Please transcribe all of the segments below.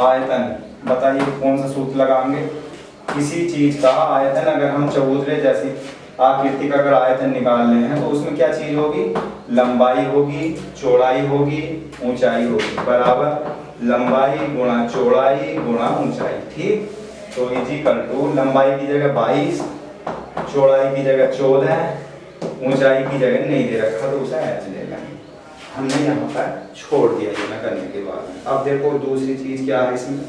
आयतन, बताइए कौन सा सूत्र लगाएंगे। किसी चीज का आयतन अगर हम चबूतरे जैसी आकृति का अगर आयतन निकाल रहे हैं तो उसमें क्या चीज होगी, लंबाई होगी, चौड़ाई होगी, ऊंचाई होगी, बराबर लंबाई गुणा चौड़ाई गुणा ऊंचाई। ठीक, तो इजिकल टू लंबाई की जगह 22, चौड़ाई की जगह 14, ऊंचाई की जगह नहीं दे रखा तो उसे एच ले लेंगे। हमने यहाँ पर छोड़ दिया ये ना करने के बाद। अब देखो दूसरी चीज क्या है इसमें।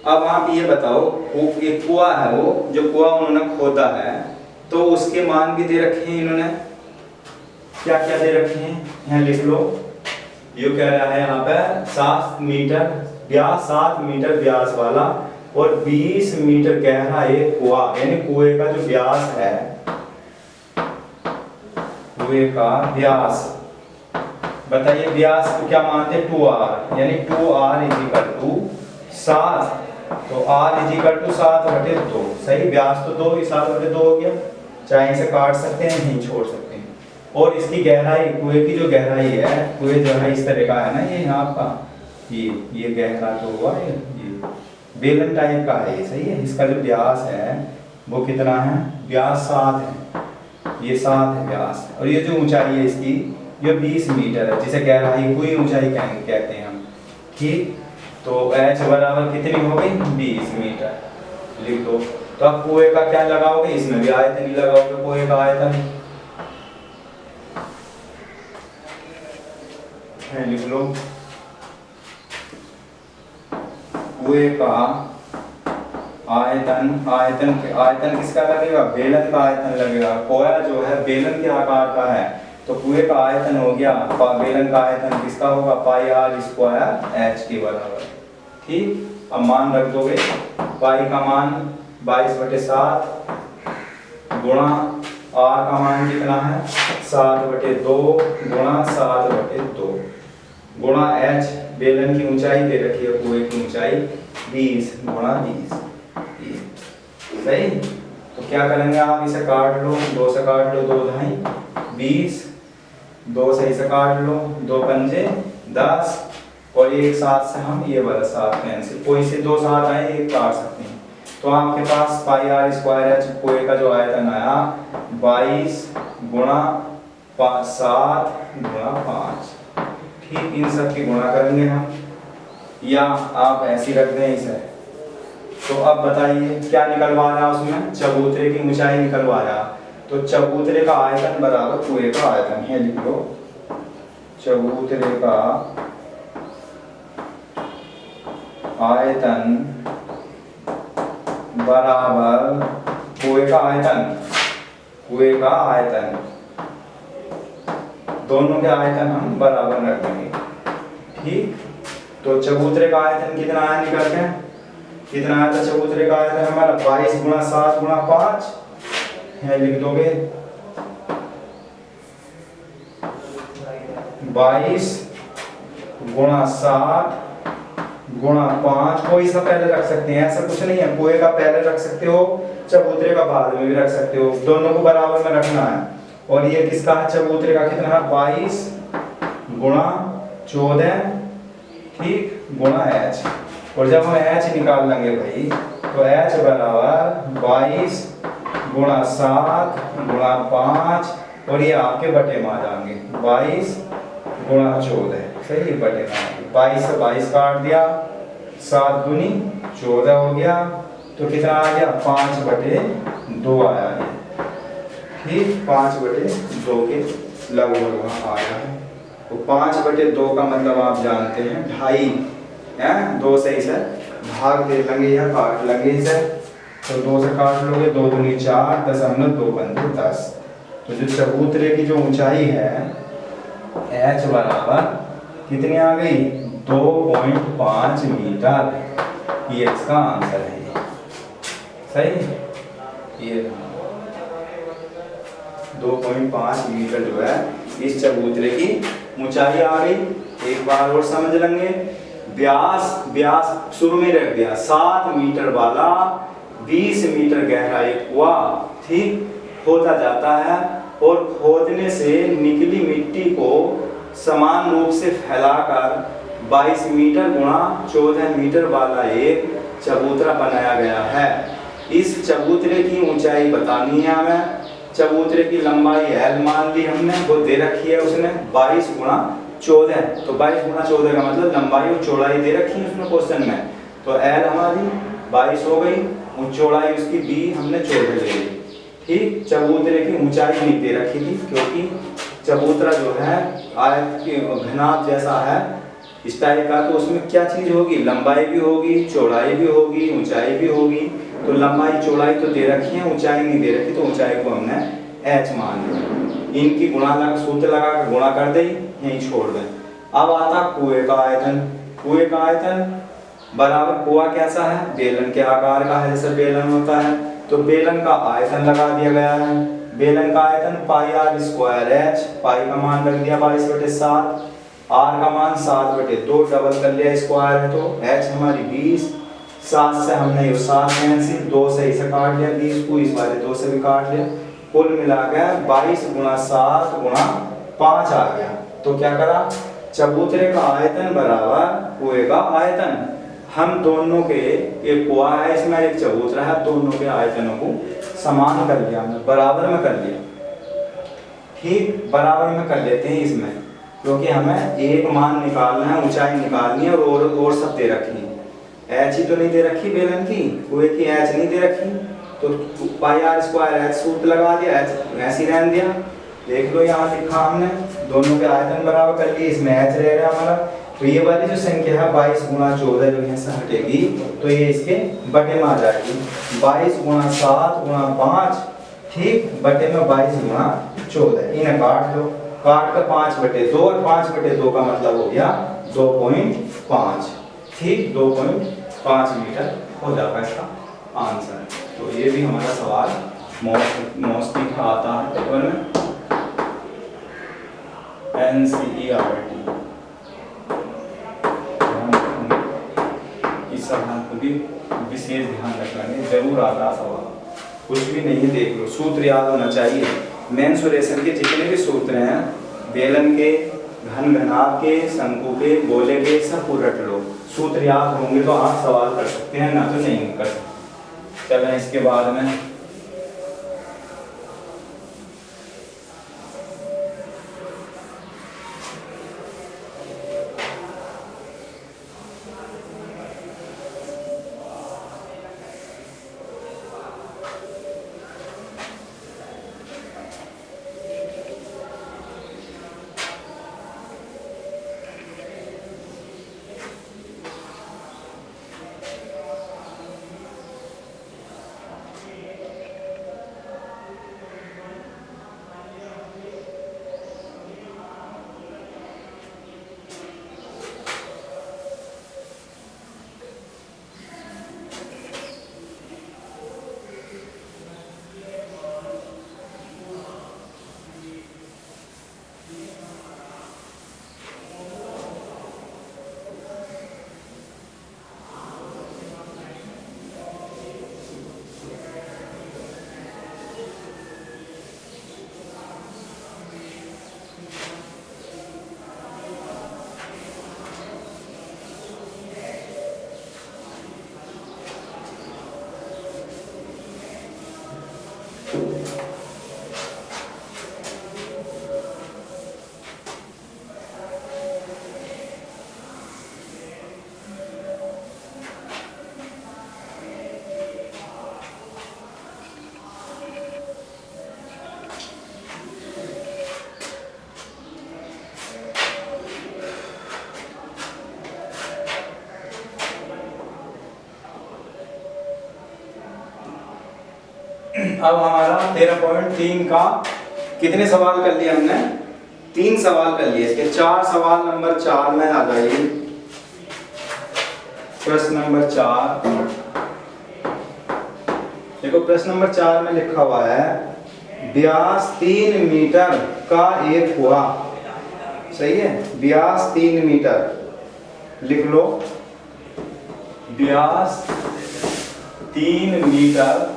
अब आप ये बताओ, एक कुआं है, वो जो कुआं उन्होंने खोदा है तो उसके मान भी दे रखे हैं इन्होंने। क्या क्या दे रखे हैं यहाँ लिख लो। ये कह रहा है यहाँ पे 7 मीटर व्यास, 7 मीटर व्यास वाला और 20 मीटर गहरा एक कुआं, यानी कुएं का जो व्यास है, कुएं का व्यास, बताइए व्यास को क्या मानते हैं 2r, यानी 2r इजिकल टू 7, तो r इजिकल टू 7/2। सही, व्यास तो 2 ही 7/2 हो गया, चाहे इसे काट सकते हैं नहीं छोड़ सकते हैं। और इसकी गहराई, कुएं की जो गहराई है, कुएं जो है इस तरह का है ना, ये यहाँ का ये गहरा जो हुआ ये बेलन टाइप का है ये, सही है। इसका जो व्यास है वो कितना है, व्यास 7 है, ये 7 है व्यास, और ये जो ऊंचाई है इसकी ये 20 मीटर है, जिसे गहराई हुई ऊंचाई कहते हैं हम। ठीक, तो h बराबर कितनी हो गई, 20 मीटर लिख दो। तो अब कुएं का क्या लगाओगे, इसमें भी आयतन ही लगाओगे, कुएं का आयतन है, लिख लो कुएं का आयतन। आयतन किसका लगेगा, बेलन का आयतन लगेगा। कुआं जो है बेलन के आकार का है, तो कुएं का आयतन हो गया, बेलन का आयतन किसका होगा, पाई आर स्क्वायर एच के बराबर। ठीक, अब मान रख दोगे, पाई का मान 22/7 गुणा आर का मान कितना है 7/2 गुणा 7/2 गुणा एच, बेलन की ऊंचाई दे रखी है, कुएं की ऊंचाई 20 गुणा 20। सही, तो क्या करेंगे आप, इसे काट लो, 2 से काट लो, 2 ढाई 20, 2 से इसे काट लो, 2 पंजे 10, और एक 7 से हम ये वाला 7 कैंसिल, कोई से 2 7 आए, एक काट सकते हैं। तो आपके पास पाई आर स्क्वायर एच, कुएं का जो आयतन आया 22 गुणा 7 गुणा 5। ठीक, इन सब की गुणा करेंगे हम, या आप ऐसे रख दें इसे। तो अब बताइए क्या निकलवा रहा है उसमें, चबूतरे की ऊंचाई निकलवा रहा। तो चबूतरे का आयतन बराबर कुएं का आयतन है, लिख लो चबूतरे का आयतन बराबर कुएं का आयतन, कुएं का आयतन, दोनों के आयतन हम बराबर रख देंगे। ठीक, तो चबूतरे का आयतन कितना आया निकल के, कितना आया था चबूतरे का आयतन हमारा 22 गुणा 7 गुणा 5 है, लिख दोगे 22 गुणा 7 गुणा 5, कोई सा पहले रख सकते हैं, ऐसा कुछ नहीं है, कुएं का पहले रख सकते हो, चबूतरे का बाद में भी रख सकते हो, दोनों को बराबर में रखना है। और ये किसका है, चबूतरे का कितना है 22 गुणा 14, ठीक, गुणा h। और जब हम h निकाल लेंगे भाई, तो h बराबर 22 गुणा 7 गुणा 5, और ये आपके बटे में आ जाएंगे 22 गुणा 14, सही है, बटे में 22 से 22 काट दिया, 7 दूनी 14 हो गया, तो कितना आ गया 5/2 आया है। ठीक, 5/2 के लगभग वहाँ आया है। तो 5/2 का मतलब आप जानते हैं 2.5 है, 2 से इसे भाग दे लेंगे या काट लेंगे इसे, तो 2 से काट लोगे, 2 दूनी 4, 2 पंजे 10। तो जो चबूतरे की जो ऊंचाई है h बराबर कितनी आ गई 2.5 मीटर, ये इसका आंसर है। सही, ये 2.5 मीटर जो है इस चबूतरे की ऊंचाई आ गई। एक बार और समझ लेंगे, व्यास शुरू में रख दिया 7 मीटर वाला 20 मीटर गहरा एक कुआं, ठीक, होता जाता है, और खोदने से निकली मिट्टी को समान रूप से फैलाकर 22 मीटर गुणा 14 मीटर वाला एक चबूतरा बनाया गया है। इस चबूतरे की ऊंचाई बतानी है हमें। चबूतरे की लंबाई L मान ली हमने, वो दे रखी है उसने 22 गुणा 14। तो 22 गुणा 14 का मतलब लंबाई और चौड़ाई दे रखी है उसमें क्वेश्चन में। तो L हमारी 22 हो गई और चौड़ाई उसकी B हमने 14 ले ली। ठीक, चबूतरे की ऊंचाई नहीं दे रखी थी क्योंकि चबूतरा जो है आयत के घनाभ जैसा है इस टाइप का, तो उसमें क्या चीज होगी, लंबाई भी होगी, चौड़ाई भी होगी, ऊंचाई भी होगी। तो लंबाई चौड़ाई तो दे रखी है, ऊंचाई नहीं दे रखी, तो ऊंचाई को हमने h मान लिया। इनकी सूत्र लगा कर गुणा कर दे, यहीं छोड़ दें। अब आता कुएं का आयतन। कुएं का आयतन बराबर, कुआं कैसा है, बेलन के आकार का है, जैसे बेलन होता है, तो बेलन का आयतन लगा दिया गया है। बेलन का आयतन पाई आर स्क्वायर एच, पाई का मान रख दिया 22/7, आर का मान 7/2, डबल कर लिया स्क्वायर है तो एच हमारी 20, 7 से हमने ये 7 कैंसिल, 2 से इसे काट लिया, 20 को इस वाले 2 से भी काट लिया, कुल मिला के 22 गुणा 7 गुणा 5 आ गया। तो क्या करा, चबूतरे का आयतन बराबर कुएं का आयतन। हम दोनों के, एक कुआं है इसमें एक चबूतरा है, दोनों के आयतनों को समान कर लिया हमने, बराबर में कर लिया। ठीक, बराबर में कर लेते हैं इसमें, क्योंकि हमें एक मान निकालना है, ऊंचाई निकालनी है और सब दे रखी है। एच ही तो नहीं दे रखी बेलन की, कुएं की एच नहीं दे रखी, तो पाई आर स्क्वायर एच सूत्र लगा दिया, एच ऐसे ही रहने दिया। देख लो यहाँ लिखा हमने, दोनों के आयतन बराबर कर लिए, इसमें एच रह रहा हमारा। तो ये वाली जो संख्या है 22 गुणा 14 जो यहाँ से हटेगी तो ये इसके बटे में आ जाएगी, 22 गुणा 7 गुणा 5, ठीक, बटे में 22 गुणा 14। इन्हें काट लो, काट कर 5/2, और 5/2 का मतलब हो गया 2.5, ठीक, 2.5 मीटर हो जाएगा इसका आंसर। तो ये भी हमारा सवाल मोस्टली आता है पेपर में, NCERT। इस सवाल को भी विशेष ध्यान रखना, जरूर आता सवाल, कुछ भी नहीं, देख लो सूत्र याद होना चाहिए। मेंसुरेशन के जितने भी सूत्र हैं, बेलन के, घन घनाभ के, शंकु के, गोले के, सब को रट लो, सूत्र याद होंगे तो आप सवाल कर सकते हैं, ना तो नहीं कर सकते। चलें इसके बाद में अब हमारा 13.3 का कितने सवाल कर लिए हमने, 3 सवाल कर लिए। इसके 4 सवाल नंबर 4 में आ जाइए। प्रश्न नंबर 4 देखो, प्रश्न नंबर 4 में लिखा हुआ है व्यास 3 मीटर का एक कुआं, सही है, व्यास 3 मीटर लिख लो, व्यास 3 मीटर,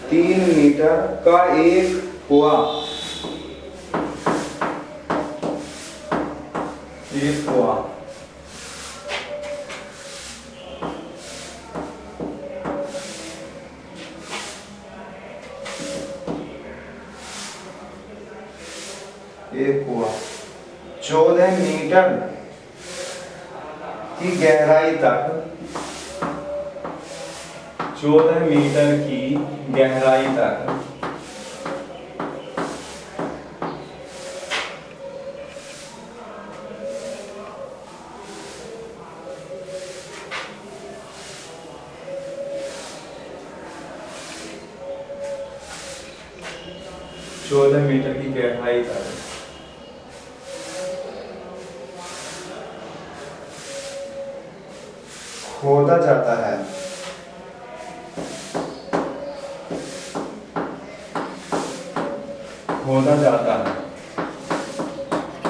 3 मीटर का एक कुआं एक कुआं एक कुआं 14 मीटर की गहराई तक, 14 मीटर की गहराई तक 14 मीटर की गहराई तक खोदा जाता है। खोदा जाता